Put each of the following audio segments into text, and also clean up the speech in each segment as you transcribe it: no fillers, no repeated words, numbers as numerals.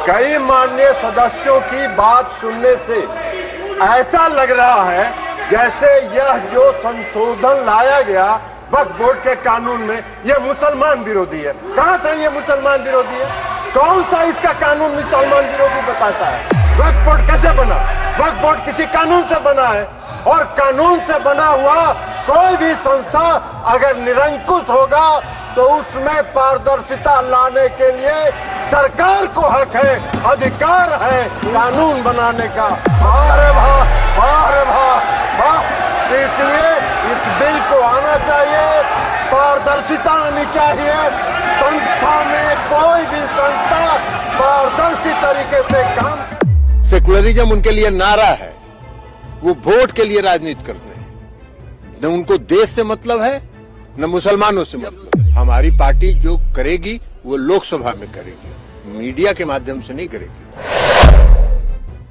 कई माननीय सदस्यों की बात सुनने से ऐसा लग रहा है जैसे यह जो संशोधन लाया गया वक्फ बोर्ड के कानून में यह मुसलमान विरोधी है। कहां से ये मुसलमान विरोधी है? कौन सा इसका कानून मुसलमान विरोधी बताता है? वक्फ बोर्ड कैसे बना? वक्फ बोर्ड किसी कानून से बना है और कानून से बना हुआ कोई भी संस्था अगर निरंकुश होगा तो उसमें पारदर्शिता लाने के लिए सरकार को हक है, अधिकार है कानून बनाने का। अरे वाह, अरे वाह, वाह! इसलिए इस बिल को आना चाहिए, पारदर्शिता आनी चाहिए। संस्था में कोई भी संस्था पारदर्शी तरीके से काम करे। सेकुलरिज्म उनके लिए नारा है, वो वोट के लिए राजनीति करते हैं। न उनको देश से मतलब है न मुसलमानों से मतलब है। हमारी पार्टी जो करेगी वो लोकसभा में करेगी, मीडिया के माध्यम से नहीं करेगी।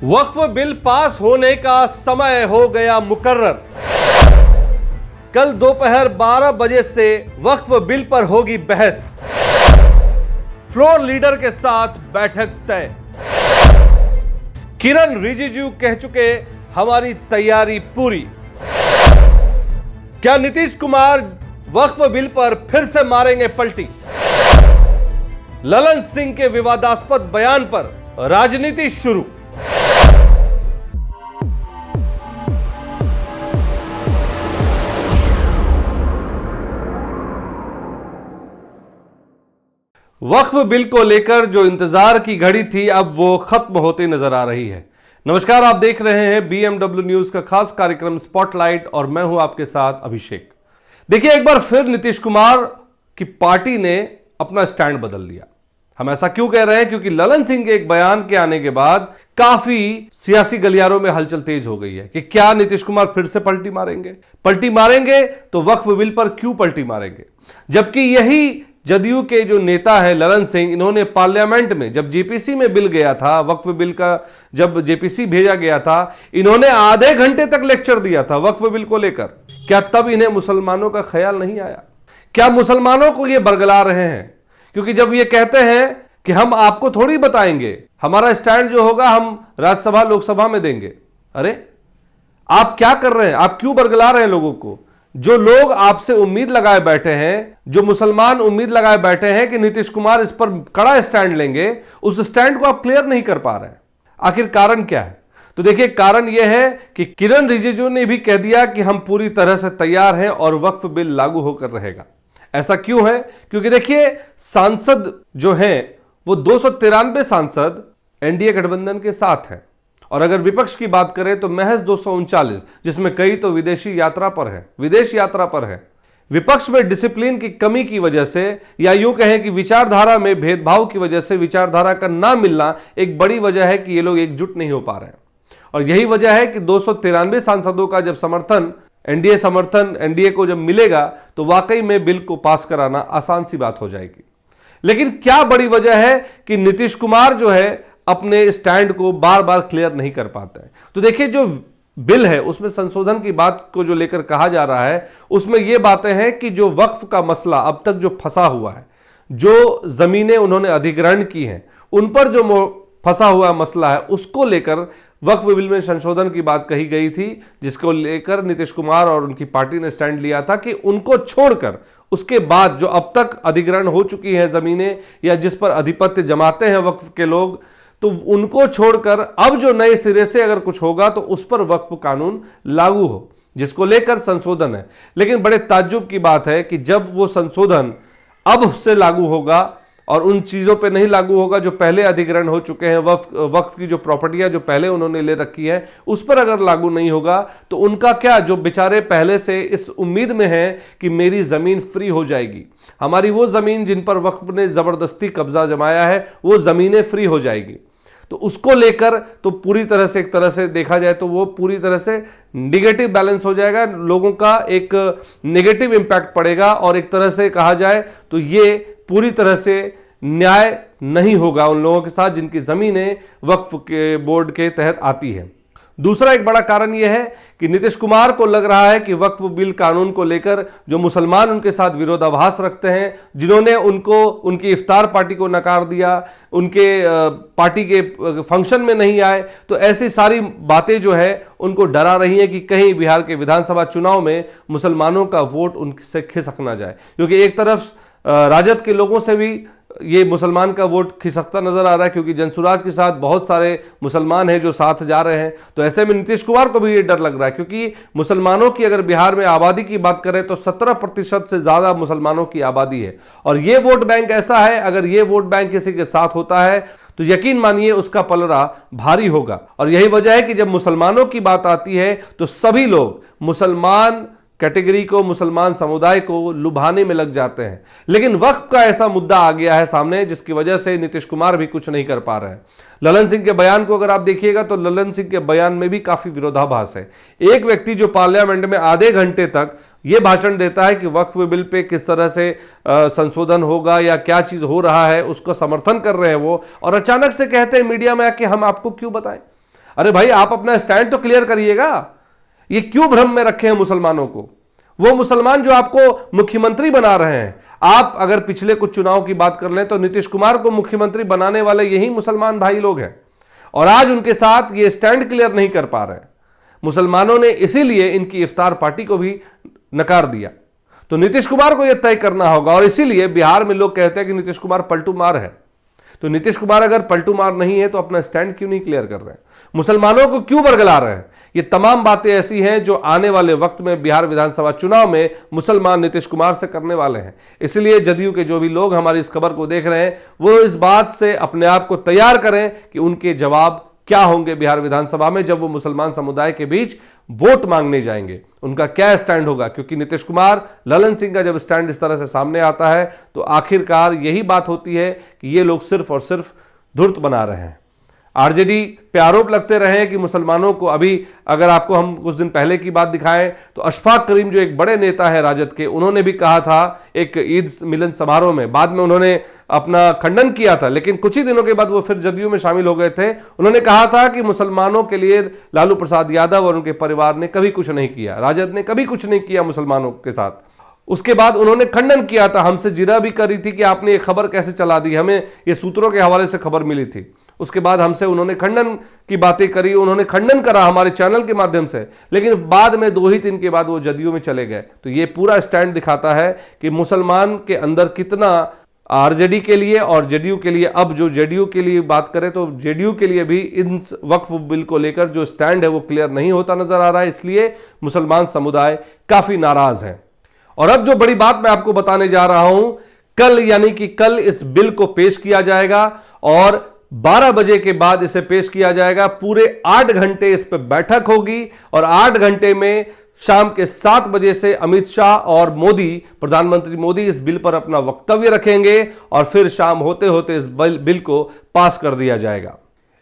वक्फ बिल पास होने का समय हो गया मुकर्रर। कल दोपहर 12 बजे से वक्फ बिल पर होगी बहस। फ्लोर लीडर के साथ बैठक तय। किरण रिजिजू कह चुके हमारी तैयारी पूरी। क्या नीतीश कुमार वक्फ बिल पर फिर से मारेंगे पलटी? ललन सिंह के विवादास्पद बयान पर राजनीति शुरू। वक्फ बिल को लेकर जो इंतजार की घड़ी थी अब वो खत्म होती नजर आ रही है। नमस्कार, आप देख रहे हैं BMW न्यूज का खास कार्यक्रम स्पॉटलाइट और मैं हूं आपके साथ अभिषेक। देखिए, एक बार फिर नीतीश कुमार की पार्टी ने अपना स्टैंड बदल दिया। हम ऐसा क्यों कह रहे हैं? क्योंकि ललन सिंह के एक बयान के आने के बाद काफी सियासी गलियारों में हलचल तेज हो गई है कि क्या नीतीश कुमार फिर से पलटी मारेंगे तो वक्फ बिल पर क्यों पलटी मारेंगे? जबकि यही जदयू के जो नेता है ललन सिंह, इन्होंने पार्लियामेंट में जब जेपीसी में बिल गया था, वक्फ बिल का जब जेपीसी भेजा गया था, इन्होंने आधे घंटे तक लेक्चर दिया था वक्फ बिल को लेकर। क्या तब इन्हें मुसलमानों का ख्याल नहीं आया? क्या मुसलमानों को ये बरगला रहे हैं? क्योंकि जब ये कहते हैं कि हम आपको थोड़ी बताएंगे, हमारा स्टैंड जो होगा हम राज्यसभा लोकसभा में देंगे। अरे आप क्या कर रहे हैं? आप क्यों बरगला रहे हैं लोगों को? जो लोग आपसे उम्मीद लगाए बैठे हैं, जो मुसलमान उम्मीद लगाए बैठे हैं कि नीतीश कुमार इस पर कड़ा स्टैंड लेंगे, उस स्टैंड को आप क्लियर नहीं कर पा रहे हैं। आखिर कारण क्या है? तो देखिए, कारण यह है कि किरण रिजिजू ने भी कह दिया कि हम पूरी तरह से तैयार हैं और वक्फ बिल लागू होकर रहेगा। ऐसा क्यों है? क्योंकि देखिए, सांसद जो हैं वो 293 सांसद एनडीए गठबंधन के साथ हैं और अगर विपक्ष की बात करें तो महज 239, जिसमें कई तो विदेश यात्रा पर है। विपक्ष में डिसिप्लिन की कमी की वजह से या यूं कहें कि विचारधारा में भेदभाव की वजह से विचारधारा का ना मिलना एक बड़ी वजह है कि ये लोग एकजुट नहीं हो पा रहे हैं। और यही वजह है कि 293 सांसदों का जब समर्थन एनडीए को जब मिलेगा तो वाकई में बिल को पास कराना आसान सी बात हो जाएगी। लेकिन क्या बड़ी वजह है कि नीतीश कुमार जो है अपने स्टैंड को बार बार क्लियर नहीं कर पाते हैं? तो देखिए, जो बिल है उसमें संशोधन की बात को जो लेकर कहा जा रहा है उसमें यह बातें हैं कि जो वक्फ का मसला अब तक जो फंसा हुआ है, जो जमीनें उन्होंने अधिग्रहण की हैं, उन पर जो फंसा हुआ मसला है, उसको लेकर वक्फ बिल में संशोधन की बात कही गई थी, जिसको लेकर नीतीश कुमार और उनकी पार्टी ने स्टैंड लिया था कि उनको छोड़कर उसके बाद जो अब तक अधिग्रहण हो चुकी है जमीनें या जिस पर अधिपत्य जमाते हैं वक्फ के लोग, तो उनको छोड़कर अब जो नए सिरे से अगर कुछ होगा तो उस पर वक्फ कानून लागू हो, जिसको लेकर संशोधन है। लेकिन बड़े ताज्जुब की बात है कि जब वो संशोधन अब उससे लागू होगा और उन चीजों पे नहीं लागू होगा जो पहले अधिग्रहण हो चुके हैं, वक्फ की जो प्रॉपर्टियां जो पहले उन्होंने ले रखी है उस पर अगर लागू नहीं होगा तो उनका क्या, जो बेचारे पहले से इस उम्मीद में हैं कि मेरी जमीन फ्री हो जाएगी, हमारी वो जमीन जिन पर वक्फ ने जबरदस्ती कब्जा जमाया है वो जमीनें फ्री हो जाएगी, तो उसको लेकर तो पूरी तरह से, एक तरह से देखा जाए तो वो पूरी तरह से निगेटिव बैलेंस हो जाएगा, लोगों का एक नेगेटिव इंपैक्ट पड़ेगा और एक तरह से कहा जाए तो ये पूरी तरह से न्याय नहीं होगा उन लोगों के साथ जिनकी जमीनें वक्फ के बोर्ड के तहत आती है। दूसरा एक बड़ा कारण यह है कि नीतीश कुमार को लग रहा है कि वक्फ बिल कानून को लेकर जो मुसलमान उनके साथ विरोधाभास रखते हैं, जिन्होंने उनको उनकी इफ्तार पार्टी को नकार दिया, उनके पार्टी के फंक्शन में नहीं आए, तो ऐसी सारी बातें जो है उनको डरा रही हैं कि कहीं बिहार के विधानसभा चुनाव में मुसलमानों का वोट उनसे खिसक ना जाए। क्योंकि एक तरफ राजद के लोगों से भी ये मुसलमान का वोट खिसकता नजर आ रहा है, क्योंकि जनसुराज के साथ बहुत सारे मुसलमान हैं जो साथ जा रहे हैं। तो ऐसे में नीतीश कुमार को भी ये डर लग रहा है, क्योंकि मुसलमानों की अगर बिहार में आबादी की बात करें तो 17% से ज्यादा मुसलमानों की आबादी है। और ये वोट बैंक ऐसा है, अगर ये वोट बैंक किसी के साथ होता है तो यकीन मानिए उसका पलड़ा भारी होगा। और यही वजह है कि जब मुसलमानों की बात आती है तो सभी लोग मुसलमान कैटेगरी को, मुसलमान समुदाय को लुभाने में लग जाते हैं। लेकिन वक्फ का ऐसा मुद्दा आ गया है सामने जिसकी वजह से नीतीश कुमार भी कुछ नहीं कर पा रहे हैं। ललन सिंह के बयान को अगर आप देखिएगा तो ललन सिंह के बयान में भी काफी विरोधाभास है। एक व्यक्ति जो पार्लियामेंट में आधे घंटे तक यह भाषण देता है कि वक्फ बिल पे किस तरह से संशोधन होगा या क्या चीज हो रहा है, उसको समर्थन कर रहे हैं वो, और अचानक से कहते हैं मीडिया में आके हम आपको क्यों बताएं। अरे भाई, आप अपना स्टैंड तो क्लियर करिएगा। ये क्यों भ्रम में रखे हैं मुसलमानों को? वो मुसलमान जो आपको मुख्यमंत्री बना रहे हैं, आप अगर पिछले कुछ चुनाव की बात कर लें तो नीतीश कुमार को मुख्यमंत्री बनाने वाले यही मुसलमान भाई लोग हैं, और आज उनके साथ ये स्टैंड क्लियर नहीं कर पा रहे हैं। मुसलमानों ने इसीलिए इनकी इफ्तार पार्टी को भी नकार दिया। तो नीतीश कुमार को यह तय करना होगा, और इसीलिए बिहार में लोग कहते हैं कि नीतीश कुमार पलटू मार है। तो नीतीश कुमार अगर पलटू मार नहीं है तो अपना स्टैंड क्यों नहीं क्लियर कर रहे हैं? मुसलमानों को क्यों बरगला रहे हैं? ये तमाम बातें ऐसी हैं जो आने वाले वक्त में बिहार विधानसभा चुनाव में मुसलमान नीतीश कुमार से करने वाले हैं। इसलिए जदयू के जो भी लोग हमारी इस खबर को देख रहे हैं वो इस बात से अपने आप को तैयार करें कि उनके जवाब क्या होंगे बिहार विधानसभा में जब वो मुसलमान समुदाय के बीच वोट मांगने जाएंगे। उनका क्या स्टैंड होगा? क्योंकि नीतीश कुमार, ललन सिंह का जब स्टैंड इस तरह से सामने आता है तो आखिरकार यही बात होती है कि ये लोग सिर्फ और सिर्फ धुर्त बना रहे हैं। आरजेडी पे आरोप लगते रहे हैं कि मुसलमानों को, अभी अगर आपको हम कुछ दिन पहले की बात दिखाएं तो अशफाक करीम जो एक बड़े नेता है राजद के, उन्होंने भी कहा था एक ईद मिलन समारोह में, बाद में उन्होंने अपना खंडन किया था, लेकिन कुछ ही दिनों के बाद वो फिर जदयू में शामिल हो गए थे। उन्होंने कहा था कि मुसलमानों के लिए लालू प्रसाद यादव और उनके परिवार ने कभी कुछ नहीं किया, राजद ने कभी कुछ नहीं किया मुसलमानों के साथ। उसके बाद उन्होंने खंडन किया था, हमसे जिरा भी करी थी कि आपने ये खबर कैसे चला दी, हमें ये सूत्रों के हवाले से खबर मिली थी। उसके बाद हमसे उन्होंने खंडन की बातें करी, उन्होंने खंडन करा हमारे चैनल के माध्यम से, लेकिन बाद में 2 ही दिन के बाद वो जदयू में चले गए। तो ये पूरा स्टैंड दिखाता है कि मुसलमान के अंदर कितना आरजेडी के लिए और जदयू के लिए, अब जो जदयू के लिए बात करें तो जदयू के लिए भी इन वक्फ बिल को लेकर जो स्टैंड है वो क्लियर नहीं होता नजर आ रहा है। इसलिए मुसलमान समुदाय काफी नाराज है। और अब जो बड़ी बात मैं आपको बताने जा रहा हूं, कल यानी कि कल इस बिल को पेश किया जाएगा और 12 बजे के बाद इसे पेश किया जाएगा। पूरे 8 घंटे इस पर बैठक होगी और 8 घंटे में शाम के 7 बजे से अमित शाह और मोदी, प्रधानमंत्री मोदी इस बिल पर अपना वक्तव्य रखेंगे और फिर शाम होते होते इस बिल को पास कर दिया जाएगा।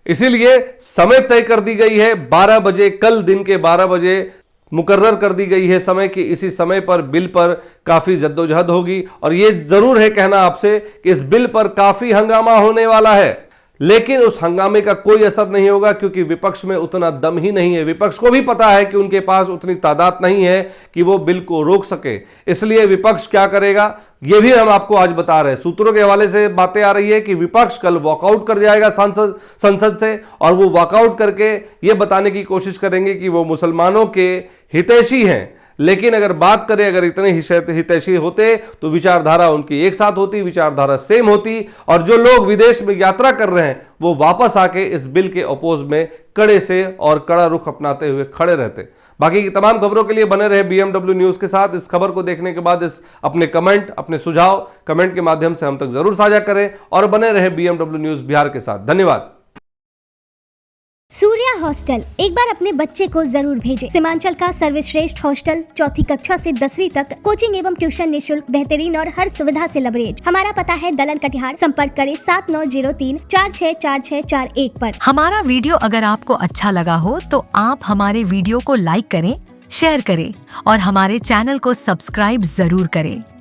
इसीलिए समय तय कर दी गई है 12 बजे, कल दिन के 12 बजे मुकर्रर कर दी गई है समय कि इसी समय पर बिल पर काफी जद्दोजहद होगी। और यह जरूर है कहना आपसे कि इस बिल पर काफी हंगामा होने वाला है, लेकिन उस हंगामे का कोई असर नहीं होगा क्योंकि विपक्ष में उतना दम ही नहीं है। विपक्ष को भी पता है कि उनके पास उतनी तादाद नहीं है कि वो बिल को रोक सके। इसलिए विपक्ष क्या करेगा ये भी हम आपको आज बता रहे हैं। सूत्रों के हवाले से बातें आ रही है कि विपक्ष कल वॉकआउट कर जाएगा संसद से, और वो वॉकआउट करके ये बताने की कोशिश करेंगे कि वो मुसलमानों के हितैषी हैं। लेकिन अगर बात करें, अगर इतने हितैषी होते तो विचारधारा उनकी एक साथ होती, विचारधारा सेम होती, और जो लोग विदेश में यात्रा कर रहे हैं वो वापस आके इस बिल के अपोज में कड़े से और कड़ा रुख अपनाते हुए खड़े रहते। बाकी की तमाम खबरों के लिए बने रहे बीएमडब्ल्यू न्यूज के साथ। इस खबर को देखने के बाद इस अपने कमेंट, अपने सुझाव कमेंट के माध्यम से हम तक जरूर साझा करें और बने रहे बीएमडब्ल्यू न्यूज बिहार के साथ। धन्यवाद। सूर्या हॉस्टल, एक बार अपने बच्चे को जरूर भेजें। सीमांचल का सर्वश्रेष्ठ हॉस्टल, 4ठी कक्षा से 10वीं तक कोचिंग एवं ट्यूशन निःशुल्क, बेहतरीन और हर सुविधा से लबरेज। हमारा पता है दलन कटिहार। संपर्क करें 7903-464641 पर। हमारा वीडियो अगर आपको अच्छा लगा हो तो आप हमारे वीडियो को लाइक करें, शेयर करें और हमारे चैनल को सब्सक्राइब जरूर करें।